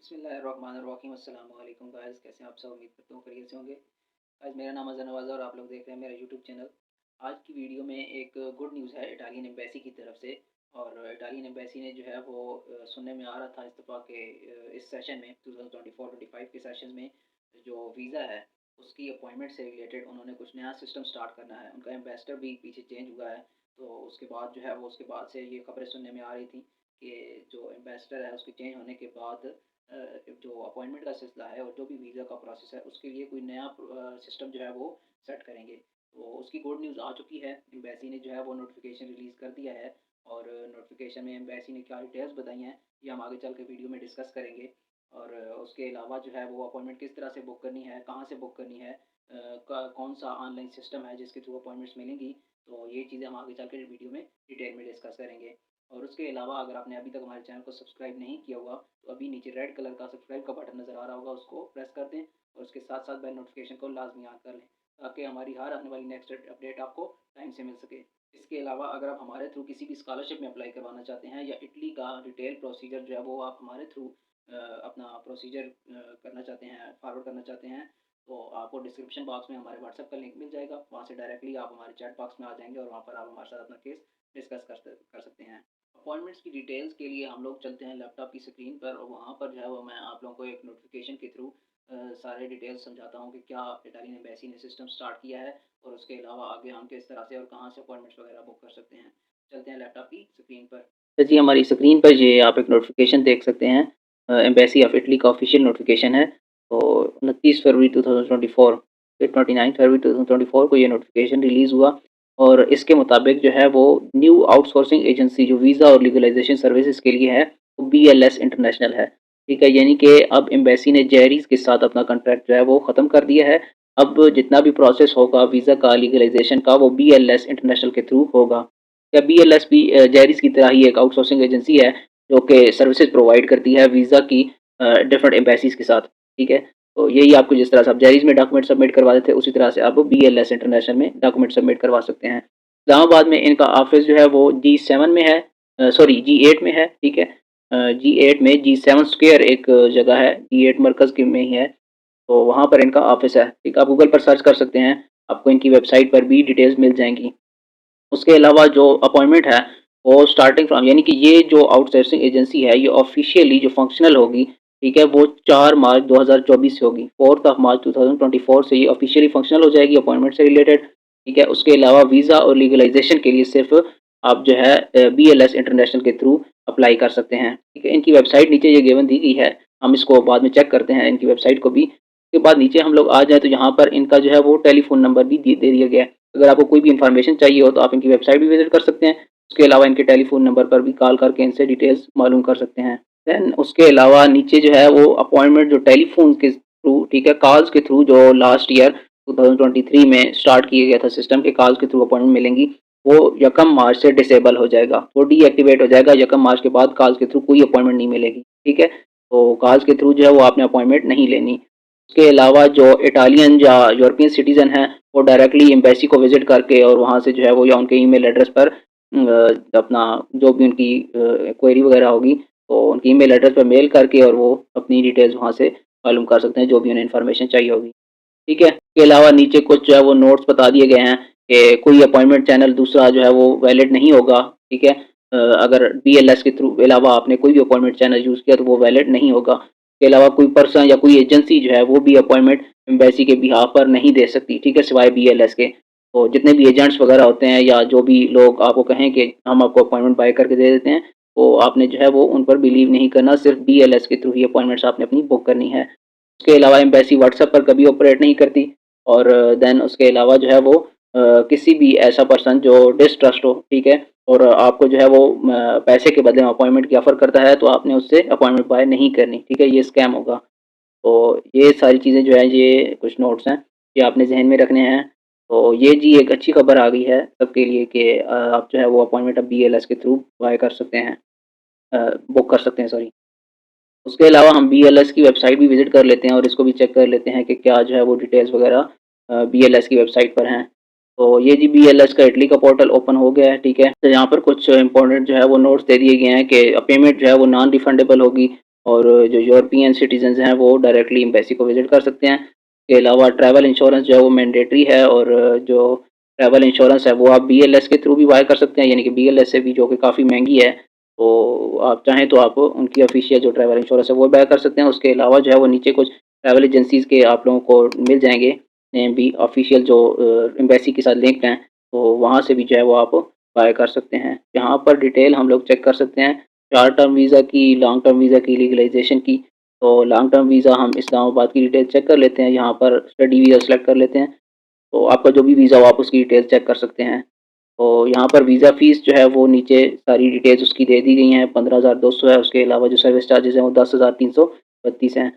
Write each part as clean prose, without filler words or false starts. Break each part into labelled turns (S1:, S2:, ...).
S1: बिस्मिल्लाहिर्रहमानिर्रहीम अस्सलाम वालेकुम गाइस, कैसे हैं आप सब। उम्मीद करता हूँ खैरियत से होंगे। गाइस, मेरा नाम अज़हर नवाज़ है और आप लोग देख रहे हैं मेरा यूट्यूब चैनल। आज की वीडियो में एक गुड न्यूज़ है इटालियन एम्बेसी की तरफ से। और इटालियन एम्बेसी ने जो है वो सुनने में आ रहा था इस्तीफ़ा के इस सेशन में 2024-25 के सेशन में जो वीज़ा है उसकी अपॉइंटमेंट से रिलेटेड उन्होंने कुछ नया सिस्टम स्टार्ट करना है। उनका एम्बेसडर भी पीछे चेंज हुआ है, तो उसके बाद जो है वो उसके बाद से ये खबरें सुनने में आ रही थी कि जो एम्बेसडर है उसके चेंज होने के बाद जो अपॉइंटमेंट का सिलसिला है और जो भी वीज़ा का प्रोसेस है उसके लिए कोई नया सिस्टम जो है वो सेट करेंगे। तो उसकी गुड न्यूज़ आ चुकी है, एम्बेसी ने जो है वो नोटिफिकेशन रिलीज़ कर दिया है। और नोटिफिकेशन में एम्बेसी ने क्या डिटेल्स बताई हैं ये हम आगे चल के वीडियो में डिस्कस करेंगे। और उसके अलावा जो है वो अपॉइंटमेंट किस तरह से बुक करनी है, कहाँ से बुक करनी है, कौन सा ऑनलाइन सिस्टम है जिसके थ्रू अपॉइंटमेंट्स मिलेंगी। तो ये चीज़ें हम आगे चल के वीडियो में डिटेल में डिस्कस करेंगे। और उसके अलावा अगर आपने अभी तक हमारे चैनल को सब्सक्राइब नहीं किया हुआ तो अभी नीचे रेड कलर का सब्सक्राइब का बटन नज़र आ रहा होगा, उसको प्रेस कर दें और उसके साथ साथ बेल नोटिफिकेशन को लाजमी ऑन कर लें ताकि हमारी हर आने वाली नेक्स्ट अपडेट आपको टाइम से मिल सके। इसके अलावा अगर आप हमारे थ्रू किसी भी स्कॉलरशिप में अप्लाई करवाना चाहते हैं या इटली का डिटेल प्रोसीजर जो है वो आप हमारे थ्रू अपना प्रोसीजर करना चाहते हैं, फॉरवर्ड करना चाहते हैं, तो आपको डिस्क्रिप्शन बॉक्स में हमारे व्हाट्सएप का लिंक मिल जाएगा। वहाँ से डायरेक्टली आप हमारे चैट बॉक्स में आ जाएंगे और वहाँ पर आप हमारे साथ अपना केस डिस्कस कर सकते हैं। अपॉइंटमेंट्स की डिटेल्स के लिए हम लोग चलते हैं लैपटॉप की स्क्रीन पर और वहाँ पर जो है वो मैं आप लोगों को एक नोटिफिकेशन के थ्रू सारे डिटेल्स समझाता हूँ कि क्या इटालियन एम्बेसी ने सिस्टम स्टार्ट किया है और उसके अलावा आगे हम किस तरह से और कहाँ से अपॉइंटमेंट्स वगैरह बुक कर सकते हैं। चलते हैं लैपटॉप की स्क्रीन पर। तो जी हमारी स्क्रीन पर ये आप एक नोटिफिकेशन देख सकते हैं, एम्बेसी ऑफ इटली का ऑफिशियल नोटिफिकेशन है। तो 29 फरवरी 2024 29 फरवरी 2024 को ये नोटिफिकेशन रिलीज़ हुआ और इसके मुताबिक जो है वो न्यू आउटसोर्सिंग एजेंसी जो वीज़ा और लीगलाइजेशन सर्विसेज के लिए है वो BLS इंटरनेशनल है। ठीक है, यानी कि अब एम्बेसी ने जेरीज के साथ अपना कॉन्ट्रैक्ट जो है वो ख़त्म कर दिया है। अब जितना भी प्रोसेस होगा वीज़ा का, लीगलाइजेशन का, वो BLS इंटरनेशनल के थ्रू होगा। या BLS भी जेरीज की तरह ही एक आउटसोर्सिंग एजेंसी है जो कि सर्विसेज प्रोवाइड करती है वीज़ा की डिफरेंट एम्बेसीज के साथ। ठीक है, तो यही आपको जिस तरह से आप जेरीज में डॉक्यूमेंट सबमिट करवाते थे उसी तरह से आप BLS इंटरनेशनल में डॉक्यूमेंट सबमिट करवा सकते हैं। इस्लामाबाद में इनका ऑफिस जो है वो G7 में है, सॉरी G8 में है। ठीक है, G8 में G7 स्क्वायर एक जगह है, G8 मरकज़ के में ही है, तो वहाँ पर इनका ऑफिस है। ठीक है, आप गूगल पर सर्च कर सकते हैं, आपको इनकी वेबसाइट पर भी डिटेल्स मिल जाएंगी। उसके अलावा जो अपॉइंटमेंट है वो स्टार्टिंग फ्रॉम, यानी कि ये जो आउटसोर्सिंग एजेंसी है ये ऑफिशियली जो फंक्शनल होगी, ठीक है, वो 4 मार्च 2024 से होगी। 4 मार्च 2024 से ये ऑफिशियली फंक्शनल हो जाएगी अपॉइंटमेंट से रिलेटेड। ठीक है, उसके अलावा वीज़ा और लीगलाइजेशन के लिए सिर्फ आप जो है BLS इंटरनेशनल के थ्रू अप्लाई कर सकते हैं। ठीक है, इनकी वेबसाइट नीचे ये गिवन दी गई है, हम इसको बाद में चेक करते हैं इनकी वेबसाइट को भी। उसके बाद नीचे हम लोग आ जाए तो यहाँ पर इनका जो है वो टेलीफोन नंबर भी दे दिया गया है। अगर आपको कोई भी इन्फॉर्मेशन चाहिए हो तो आप इनकी वेबसाइट भी विजिट कर सकते हैं। उसके अलावा इनके टेलीफ़ोन नंबर पर भी कॉल करके इनसे डिटेल्स मालूम कर सकते हैं। देन उसके अलावा नीचे जो है वो अपॉइंटमेंट जो टेलीफ़ोन के थ्रू, ठीक है, कॉल्स के थ्रू जो लास्ट ईयर 2023 में स्टार्ट किया गया था सिस्टम के कॉल्स के थ्रू अपॉइंटमेंट मिलेंगी, वो 1 मार्च से डिसेबल हो जाएगा, वो डीएक्टिवेट हो जाएगा। 1 मार्च के बाद कॉल्स के थ्रू कोई अपॉइंटमेंट नहीं मिलेगी। ठीक है, तो कॉल्स के थ्रू जो है वो आपने अपॉइंटमेंट नहीं लेनी। उसके अलावा जो इटालियन या यूरोपियन सिटीज़न हैं वो डायरेक्टली एम्बेसी को विज़िट करके और वहाँ से जो है वो या उनके ईमेल एड्रेस पर अपना जो भी उनकी क्वेरी वगैरह होगी तो उनकी ईमेल एड्रेस पर मेल करके और वो अपनी डिटेल्स वहाँ से मालूम कर सकते हैं जो भी उन्हें इन्फॉर्मेशन चाहिए होगी। ठीक है, इसके अलावा नीचे कुछ जो है वो नोट्स बता दिए गए हैं कि कोई अपॉइंटमेंट चैनल दूसरा जो है वो वैलिड नहीं होगा। ठीक है, अगर BLS के थ्रू अलावा आपने कोई भी अपॉइंटमेंट चैनल यूज़ किया तो वो वैलिड नहीं होगा। इसके अलावा कोई पर्सन या कोई एजेंसी जो है वो भी अपॉइंटमेंट एम्बेसी के बिहाफ पर नहीं दे सकती। ठीक है, सिवाय BLS के। तो जितने भी एजेंट्स वगैरह होते हैं या जो भी लोग आपको कहें कि हम आपको अपॉइंटमेंट बाय करके दे देते हैं, तो आपने जो है वो उन पर बिलीव नहीं करना, सिर्फ BLS के थ्रू ही अपॉइंटमेंट्स आपने अपनी बुक करनी है। उसके अलावा एम्बेसी व्हाट्सएप पर कभी ऑपरेट नहीं करती। और देन उसके अलावा जो है वो किसी भी ऐसा पर्सन जो डिसट्रस्ट हो, ठीक है, और आपको जो है वो पैसे के बदले में अपॉइंटमेंट की ऑफ़र करता है तो आपने उससे अपॉइंटमेंट बाय नहीं करनी। ठीक है, ये स्कैम होगा। तो ये सारी चीज़ें जो है ये कुछ नोट्स हैं, ये आपने ज़हन में रखने हैं। तो ये जी एक अच्छी खबर आ गई है सबके लिए कि आप जो है वो अपॉइंटमेंट अब BLS के थ्रू बाय कर सकते हैं, बुक कर सकते हैं, सॉरी। उसके अलावा हम BLS की वेबसाइट भी विज़िट कर लेते हैं और इसको भी चेक कर लेते हैं कि क्या जो है वो डिटेल्स वगैरह BLS की वेबसाइट पर हैं। तो ये जी BLS का इटली का पोर्टल ओपन हो गया है। ठीक है, तो यहाँ पर कुछ इंपॉर्टेंट जो है वो नोट्स दे दिए गए हैं कि पेमेंट जो है वो नॉन रिफंडेबल होगी। और जो यूरोपियन सिटीजन्स हैं वो डायरेक्टली एम्बेसी को विज़िट कर सकते हैं। इसके अलावा ट्रैवल इंश्योरेंस जो है वो मैंडेटरी है, और जो ट्रैवल इंश्योरेंस है वो आप बीएलएस के थ्रू भी बाय कर सकते हैं, यानी कि बीएलएस से भी, जो कि काफ़ी महंगी है। तो आप चाहें तो आप उनकी ऑफिशियल जो ट्रैवल इंश्योरेंस है वो बाय कर सकते हैं। उसके अलावा जो है वो नीचे कुछ ट्रैवल एजेंसीज़ के आप लोगों को मिल जाएँगे, नेम भी ऑफिशियल जो एम्बेसी के साथ लिंक्ड हैं, तो वहाँ से भी जो है वो आप बाय कर सकते हैं। यहाँ पर डिटेल हम लोग चेक कर सकते हैं शॉर्ट टर्म वीज़ा की, लॉन्ग टर्म वीज़ा की, लीगलाइज़ेशन की। तो लॉन्ग टर्म वीज़ा हम इस्लामाबाद की डिटेल चेक कर लेते हैं, यहाँ पर स्टडी वीज़ा सेलेक्ट कर लेते हैं। तो आपका जो भी वीज़ा हो आप उसकी डिटेल चेक कर सकते हैं। तो यहाँ पर वीज़ा फ़ीस जो है वो नीचे सारी डिटेल्स उसकी दे दी गई हैं, 15,200 है। उसके अलावा जो सर्विस चार्जेज़ हैं वो 10,332 हैं।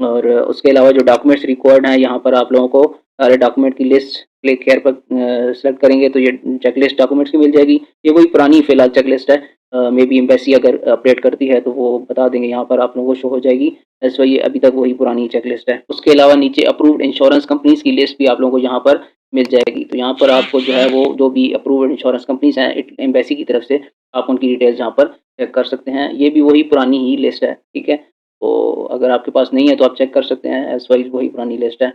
S1: और उसके अलावा जो डॉक्यूमेंट्स रिक्वायर्ड हैं, यहाँ पर आप लोगों को सारे डॉक्यूमेंट की लिस्ट क्लिक हेयर पर सेलेक्ट करेंगे तो ये चेकलिस्ट डॉक्यूमेंट्स की मिल जाएगी। ये वही पुरानी फ़िलहाल चेकलिस्ट है। मे बी एम्बेसी अगर अपडेट करती है तो वो बता देंगे, यहाँ पर आप लोगों को शो हो जाएगी। एज़ वही अभी तक वही पुरानी चेकलिस्ट है। उसके अलावा नीचे अप्रूव्ड इंश्योरेंस कंपनीज़ की लिस्ट भी आप लोगों को यहाँ पर मिल जाएगी। तो यहाँ पर आपको जो है वो जो भी अप्रूव्ड इंश्योरेंस कंपनीज़ हैं एम्बेसी की तरफ से, आप उनकी डिटेल्स यहाँ पर चेक कर सकते हैं। ये भी वही पुरानी ही लिस्ट है, ठीक है? तो अगर आपके पास नहीं है तो आप चेक कर सकते हैं, एज़ वाइज़ वही पुरानी लिस्ट है।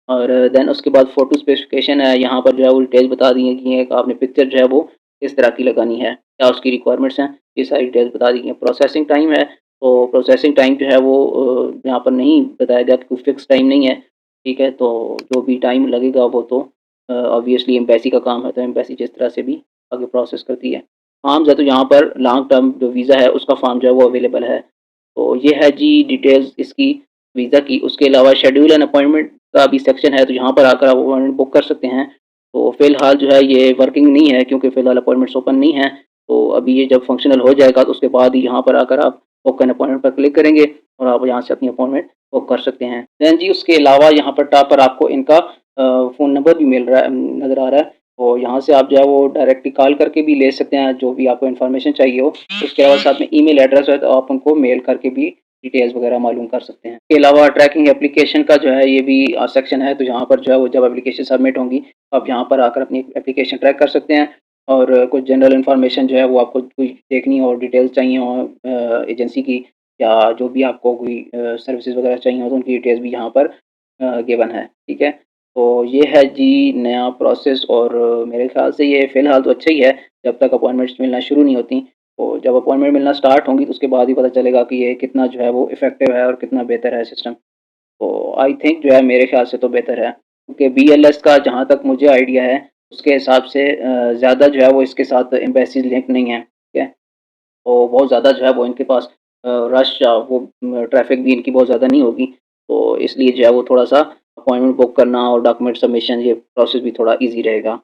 S1: और देन उसके बाद फ़ोटो स्पेसिफ़िकेशन है, यहाँ पर जो है वो डिटेल्स बता दी हैं कि एक आपने पिक्चर जो है वो किस तरह की लगानी है, क्या उसकी रिक्वायरमेंट्स हैं, ये सारी डिटेल्स बता दी हैं। प्रोसेसिंग टाइम है, तो प्रोसेसिंग टाइम जो है वो यहाँ पर नहीं बताया गया कि कोई फ़िक्स टाइम नहीं है, ठीक है? तो जो भी टाइम लगेगा वो तो ऑब्वियसली एम्बेसी का काम है, तो एम्बेसी जिस तरह से भी आगे प्रोसेस करती है। फॉर्म्स है तो यहाँ पर लॉन्ग टर्म जो वीज़ा है उसका फॉर्म जो है वो अवेलेबल है। तो ये है जी डिटेल्स इसकी वीज़ा की। उसके अलावा शेड्यूल एंड अपॉइंटमेंट का भी सेक्शन है, तो यहाँ पर आकर आप अपॉइंटमेंट बुक कर सकते हैं। तो फ़िलहाल जो है ये वर्किंग नहीं है, क्योंकि फ़िलहाल अपॉइंटमेंट्स ओपन नहीं है। तो अभी ये जब फंक्शनल हो जाएगा तो उसके बाद ही यहाँ पर आकर आप बुक एन अपॉइंटमेंट पर क्लिक करेंगे और आप यहाँ से अपनी अपॉइंटमेंट बुक कर सकते हैं। देन जी उसके अलावा यहाँ पर टॉप पर आपको इनका फ़ोन नंबर भी मिल रहा है, नज़र आ रहा है। तो यहाँ से आप जो है वो डायरेक्टली कॉल करके भी ले सकते हैं, जो भी आपको इन्फॉर्मेशन चाहिए हो। उसके अलावा साथ में ईमेल एड्रेस है, तो आप उनको मेल करके भी डिटेल्स वगैरह मालूम कर सकते हैं। इसके अलावा ट्रैकिंग एप्लीकेशन का जो है ये भी सेक्शन है, तो यहाँ पर जो है वो जब एप्लीकेशन सबमिट होंगी, तो आप यहाँ पर आकर अपनी एप्लीकेशन ट्रैक कर सकते हैं। और कुछ जनरल इन्फॉर्मेशन जो है वो आपको कोई देखनी हो, डिटेल्स चाहिए हो एजेंसी की, या जो भी आपको कोई सर्विसेज़ वगैरह चाहिए हो, तो उनकी डिटेल्स भी यहाँ पर गिवन है, ठीक है? तो ये है जी नया प्रोसेस, और मेरे ख़्याल से ये फ़िलहाल तो अच्छा ही है, जब तक अपॉइंटमेंट्स मिलना शुरू नहीं होती। तो जब अपॉइंटमेंट मिलना स्टार्ट होंगी तो उसके बाद ही पता चलेगा कि ये कितना जो है वो इफ़ेक्टिव है और कितना बेहतर है सिस्टम। तो आई थिंक जो है मेरे ख़्याल से तो बेहतर है, क्योंकि बीएलएस का जहाँ तक मुझे आइडिया है, उसके हिसाब से ज़्यादा जो है वो इसके साथ एम्बेसीज़ लिंक नहीं है, ठीक है? तो बहुत ज़्यादा जो है वो इनके पास रश या वो ट्रैफ़िक भी इनकी बहुत ज़्यादा नहीं होगी। तो इसलिए जो है वो थोड़ा-सा अपॉइंटमेंट बुक करना और डॉक्यूमेंट सबमिशन, ये प्रोसेस भी थोड़ा ईज़ी रहेगा।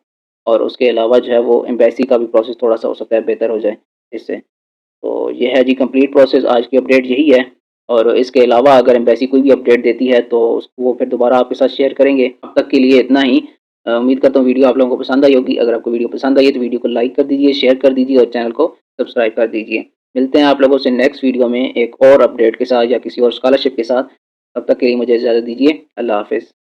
S1: और उसके अलावा जो है वो एम्बेसी का भी प्रोसेस थोड़ा-सा हो सकता है बेहतर हो जाए इससे। तो ये है जी कंप्लीट प्रोसेस, आज की अपडेट यही है। और इसके अलावा अगर एम्बेसी कोई भी अपडेट देती है तो वो फिर दोबारा आपके साथ शेयर करेंगे। अब तक के लिए इतना ही। उम्मीद करता हूँ वीडियो आप लोगों को पसंद आई होगी। अगर आपको वीडियो पसंद आई है तो वीडियो को लाइक कर दीजिए, शेयर कर दीजिए और चैनल को सब्सक्राइब कर दीजिए। मिलते हैं आप लोगों से नेक्स्ट वीडियो में एक और अपडेट के साथ या किसी और स्कॉलरशिप के साथ। तब तक के लिए मुझे इजाज़त दीजिए। अल्लाह हाफ़िज़।